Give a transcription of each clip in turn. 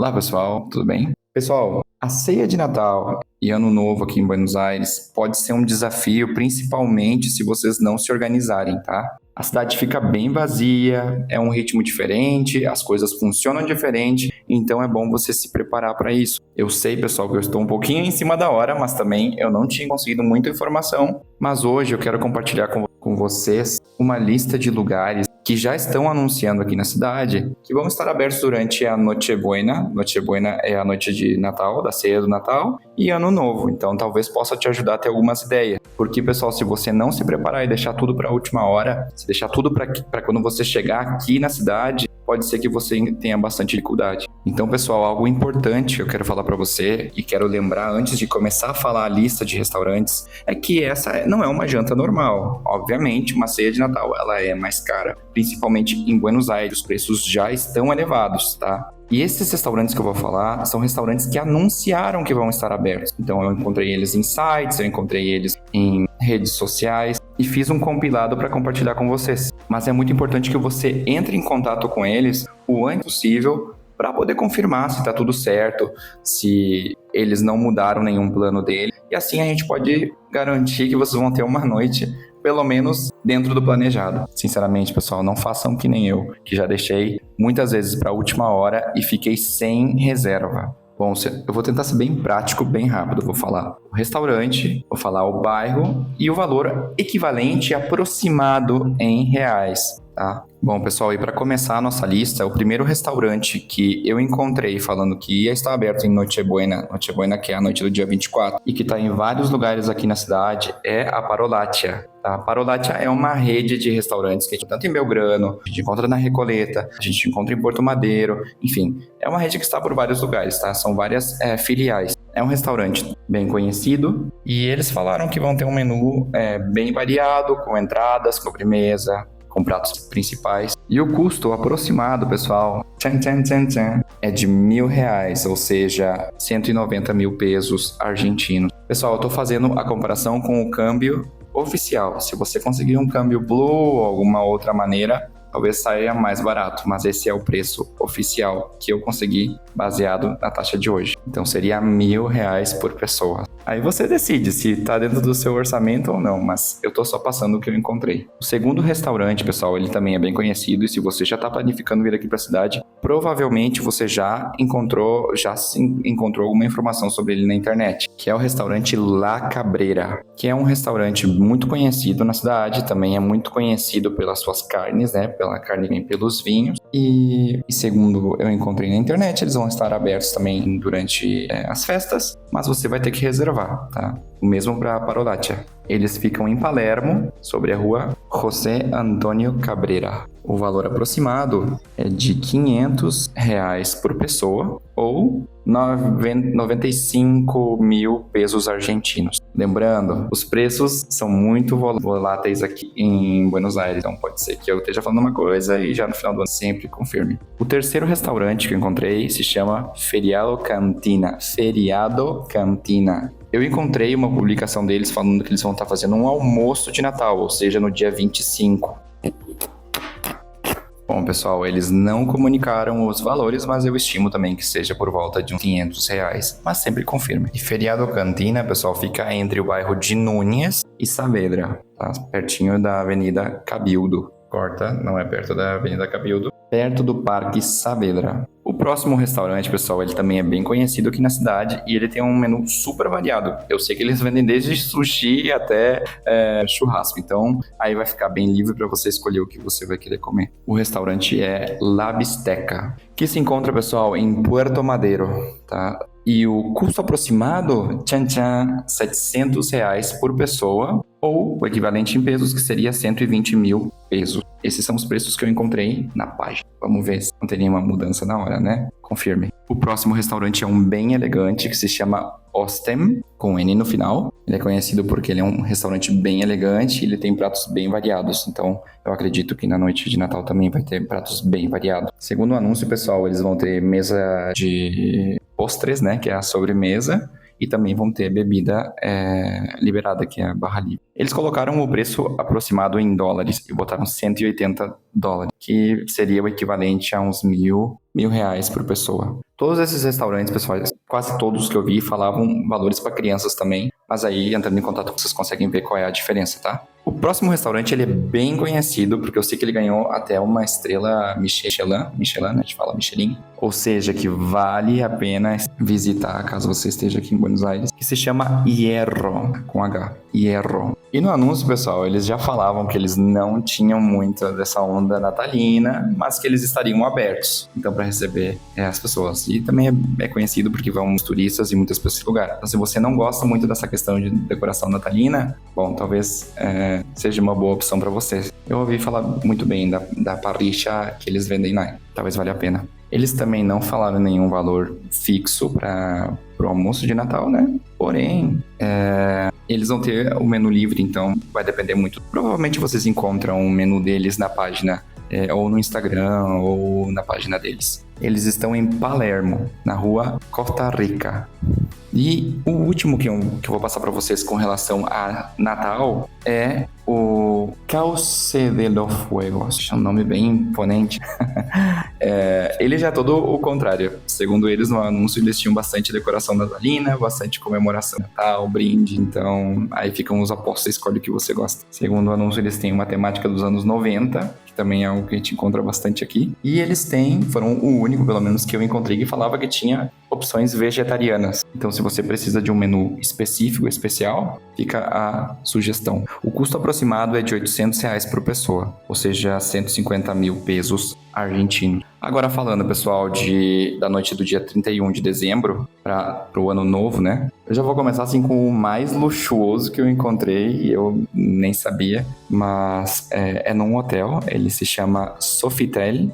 Olá, pessoal, tudo bem? Pessoal, a ceia de Natal e Ano Novo aqui em Buenos Aires pode ser um desafio, principalmente se vocês não se organizarem, tá? A cidade fica bem vazia, é um ritmo diferente, as coisas funcionam diferente, então é bom você se preparar para isso. Eu sei, pessoal, que eu estou um pouquinho em cima da hora, mas também eu não tinha conseguido muita informação. Mas hoje eu quero compartilhar com vocês uma lista de lugares que já estão anunciando aqui na cidade que vão estar abertos durante a Noche Buena. Noche Buena é a noite de Natal, da ceia do Natal, e Ano Novo. Então talvez possa te ajudar a ter algumas ideias. Porque, pessoal, se você não se preparar e deixar tudo para a última hora, se deixar tudo para quando você chegar aqui na cidade, pode ser que você tenha bastante dificuldade. Então, pessoal, algo importante que eu quero falar para você e quero lembrar antes de começar a falar a lista de restaurantes é que essa não é uma janta normal. Obviamente, uma ceia de Natal ela é mais cara, principalmente em Buenos Aires, os preços já estão elevados, tá? E esses restaurantes que eu vou falar são restaurantes que anunciaram que vão estar abertos. Então eu encontrei eles em sites, eu encontrei eles em redes sociais e fiz um compilado para compartilhar com vocês. Mas é muito importante que você entre em contato com eles o antes possível para poder confirmar se está tudo certo, se eles não mudaram nenhum plano dele. E assim a gente pode garantir que vocês vão ter uma noite pelo menos dentro do planejado. Sinceramente, pessoal, não façam que nem eu, que já deixei muitas vezes para a última hora e fiquei sem reserva. Bom, eu vou tentar ser bem prático, bem rápido. Vou falar o restaurante, vou falar o bairro e o valor equivalente aproximado em reais, tá? Bom, pessoal, e para começar a nossa lista, o primeiro restaurante que eu encontrei falando que ia estar aberto em Noche Buena que é a noite do dia 24, e que está em vários lugares aqui na cidade, é a Parolatia. A Parolatia é uma rede de restaurantes que a gente tanto em Belgrano, a gente encontra na Recoleta, a gente encontra em Porto Madeiro, enfim, é uma rede que está por vários lugares, tá? São várias filiais. É um restaurante bem conhecido e eles falaram que vão ter um menu bem variado, com entradas, sobremesa, com pratos principais. E o custo aproximado, pessoal, é de R$ 1.000, ou seja, 190 mil pesos argentinos. Pessoal, eu tô fazendo a comparação com o câmbio oficial. Se você conseguir um câmbio blue ou alguma outra maneira, talvez saia mais barato, mas esse é o preço oficial que eu consegui baseado na taxa de hoje. Então seria R$ 1.000 por pessoa. Aí você decide se está dentro do seu orçamento ou não, mas eu tô só passando o que eu encontrei. O segundo restaurante, pessoal, ele também é bem conhecido e se você já está planificando vir aqui para a cidade, provavelmente você já encontrou alguma informação sobre ele na internet, que é o restaurante La Cabreira, que é um restaurante muito conhecido na cidade, também é muito conhecido pelas suas carnes, né? Pela carne e pelos vinhos. E segundo eu encontrei na internet, eles vão estar abertos também durante as festas, mas você vai ter que reservar, tá? O mesmo para Parolatia. Eles ficam em Palermo, sobre a rua José Antônio Cabreira. O valor aproximado é de R$ 500 por pessoa ou 95 mil pesos argentinos. Lembrando, os preços são muito voláteis aqui em Buenos Aires, então pode ser que eu esteja falando uma coisa e já no final do ano sempre confirme. O terceiro restaurante que eu encontrei se chama Feriado Cantina. Feriado Cantina. Eu encontrei uma publicação deles falando que eles vão estar fazendo um almoço de Natal, ou seja, no dia 25. Bom, pessoal, eles não comunicaram os valores, mas eu estimo também que seja por volta de uns R$ 500, mas sempre confirme. E Feriado Cantina, pessoal, fica entre o bairro de Núñez e Saavedra, tá? Pertinho da Avenida Cabildo. Corta, não é perto da Avenida Cabildo, perto do Parque Saavedra. O próximo restaurante, pessoal, ele também é bem conhecido aqui na cidade e ele tem um menu super variado. Eu sei que eles vendem desde sushi até churrasco, então aí vai ficar bem livre para você escolher o que você vai querer comer. O restaurante é La Bisteca, que se encontra, pessoal, em Puerto Madeiro, tá? E o custo aproximado, R$ 700 por pessoa, ou o equivalente em pesos, que seria 120 mil pesos. Esses são os preços que eu encontrei na página. Vamos ver se não tem nenhuma mudança na hora, né? Confirme. O próximo restaurante é um bem elegante que se chama Ostem, com N no final. Ele é conhecido porque ele é um restaurante bem elegante e ele tem pratos bem variados. Então, eu acredito que na noite de Natal também vai ter pratos bem variados. Segundo o anúncio, pessoal, eles vão ter mesa de postres, né? Que é a sobremesa. e também vão ter bebida liberada, que é a barra livre. Eles colocaram o preço aproximado em dólares e botaram $180, que seria o equivalente a uns mil reais por pessoa. Todos esses restaurantes, pessoal, quase todos que eu vi falavam valores para crianças também, mas aí entrando em contato vocês conseguem ver qual é a diferença, tá? O próximo restaurante ele é bem conhecido, porque eu sei que ele ganhou até uma estrela Michelin, né? A gente fala Michelin, ou seja, que vale a pena visitar caso você esteja aqui em Buenos Aires, que se chama Hierro, com H, Hierro. E no anúncio, pessoal, eles já falavam que eles não tinham muito dessa onda natalina, mas que eles estariam abertos, então, para receber as pessoas. E também é conhecido porque vão muitos turistas e muitas pessoas nesse lugar. Então, se você não gosta muito dessa questão de decoração natalina, bom, talvez seja uma boa opção para você. Eu ouvi falar muito bem da parricha que eles vendem lá, talvez valha a pena. Eles também não falaram nenhum valor fixo para o almoço de Natal, né? Porém, eles vão ter o menu livre, então vai depender muito. Provavelmente vocês encontram o menu deles na página, ou no Instagram, ou na página deles. Eles estão em Palermo, na rua Costa Rica. E o último que eu vou passar para vocês com relação a Natal é o Cauce de los Fuegos. É um nome bem imponente. Ele já é todo o contrário. Segundo eles, no anúncio, eles tinham bastante decoração natalina, bastante comemoração de Natal, brinde. Então, aí ficam os opostos, você escolhe o que você gosta. Segundo o anúncio, eles têm uma temática dos anos 90, que também é algo que a gente encontra bastante aqui. E eles foram o único, pelo menos, que eu encontrei que falava que tinha opções vegetarianas. Então, se você precisa de um menu específico, especial, fica a sugestão. O custo aproximado é de R$800 por pessoa, ou seja, 150 mil pesos argentinos. Agora falando, pessoal, da noite do dia 31 de dezembro para o ano novo, né? Eu já vou começar assim com o mais luxuoso que eu encontrei e eu nem sabia, mas é num hotel, ele se chama Sofitel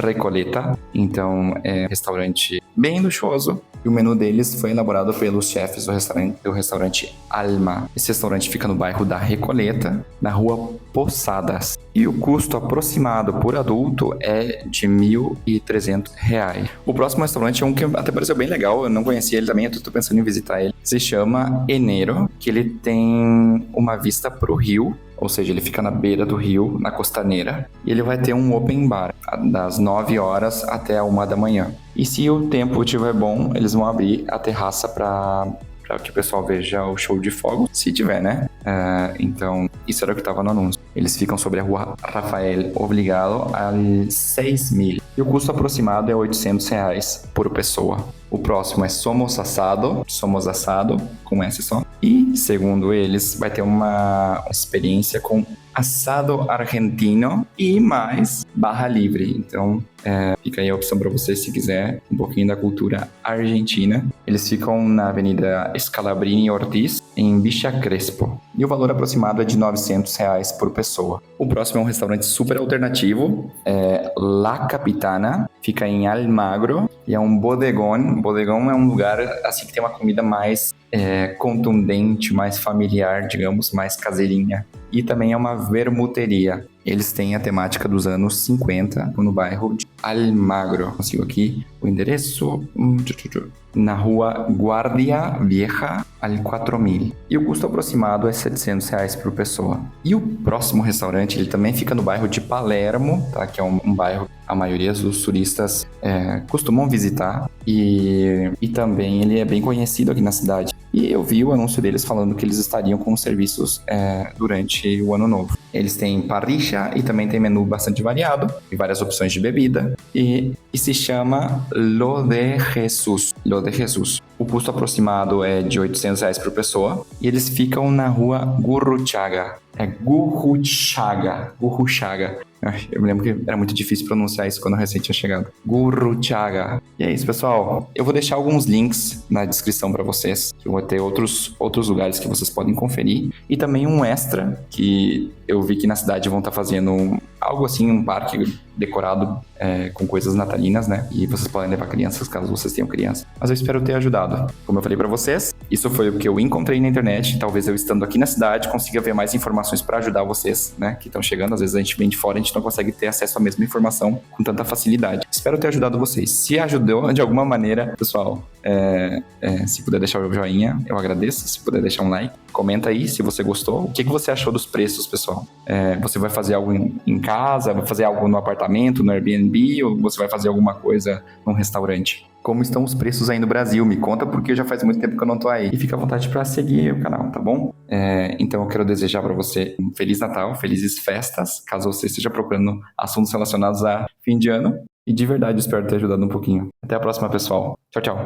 Recoleta, então é um restaurante bem luxuoso e o menu deles foi elaborado pelos chefes do restaurante Alma. Esse restaurante fica no bairro da Recoleta, na rua Posadas, e o custo aproximado por adulto é de R$1.300. O próximo restaurante é um que até pareceu bem legal, eu não conhecia ele também, eu tô pensando em visitar ele. Se chama Enero, que ele tem uma vista pro rio, ou seja, ele fica na beira do rio, na costaneira, e ele vai ter um open bar das 9 horas até a 1 da manhã. E se o tempo estiver bom, eles vão abrir a terraça para que o pessoal veja o show de fogos, se tiver, né? Então, isso era o que estava no anúncio. Eles ficam sobre a rua Rafael Obligado al 6.000. E o custo aproximado é R$800 por pessoa. O próximo é Somos Asado, com S só. E, segundo eles, vai ter uma experiência com assado argentino e mais barra livre. Então, fica aí a opção para você, se quiser, um pouquinho da cultura argentina. Eles ficam na Avenida Scalabrini Ortiz, em Villa Crespo. E o valor aproximado é de R$900 por pessoa. O próximo é um restaurante super alternativo, La Capitana, fica em Almagro, e é um bodegão. Bodegão é um lugar assim que tem uma comida mais contundente, mais familiar, digamos, mais caseirinha. E também é uma vermuteria. Eles têm a temática dos anos 50 no bairro de Almagro. Consigo aqui o endereço. Na rua Guardia Vieja al 4.000. E o custo aproximado é R$700 por pessoa. E o próximo restaurante, ele também fica no bairro de Palermo, tá? Que é um bairro que a maioria dos turistas costumam visitar. E também ele é bem conhecido aqui na cidade. E eu vi o anúncio deles falando que eles estariam com serviços durante o ano novo. Eles têm parricha e também tem menu bastante variado, e várias opções de bebida. E se chama Lo de Jesus. O custo aproximado é de R$800 por pessoa. E eles ficam na rua Gurruchaga. Gurruchaga. Eu me lembro que era muito difícil pronunciar isso quando eu recém tinha chegado. Gurruchaga. E é isso, pessoal. Eu vou deixar alguns links na descrição para vocês. Eu vou ter outros lugares que vocês podem conferir. E também um extra que eu vi que na cidade vão estar fazendo algo assim, um parque decorado com coisas natalinas, né? E vocês podem levar crianças, caso vocês tenham criança. Mas eu espero ter ajudado. Como eu falei para vocês, isso foi o que eu encontrei na internet. Talvez eu estando aqui na cidade consiga ver mais informações para ajudar vocês, né? Que estão chegando. Às vezes a gente vem de fora, a gente não consegue ter acesso à mesma informação com tanta facilidade. Espero ter ajudado vocês. Se ajudou de alguma maneira, pessoal, Se puder deixar o joinha, eu agradeço. Se puder deixar um like, comenta aí se você gostou. O que você achou dos preços, pessoal? Você vai fazer algo em casa? Vai fazer algo no apartamento, no Airbnb? Ou você vai fazer alguma coisa num restaurante? Como estão os preços aí no Brasil? Me conta, porque já faz muito tempo que eu não tô aí. E fica à vontade para seguir o canal, tá bom? Então eu quero desejar para você um Feliz Natal, felizes festas, caso você esteja procurando assuntos relacionados a fim de ano. E de verdade, espero ter ajudado um pouquinho. Até a próxima, pessoal. Tchau, tchau.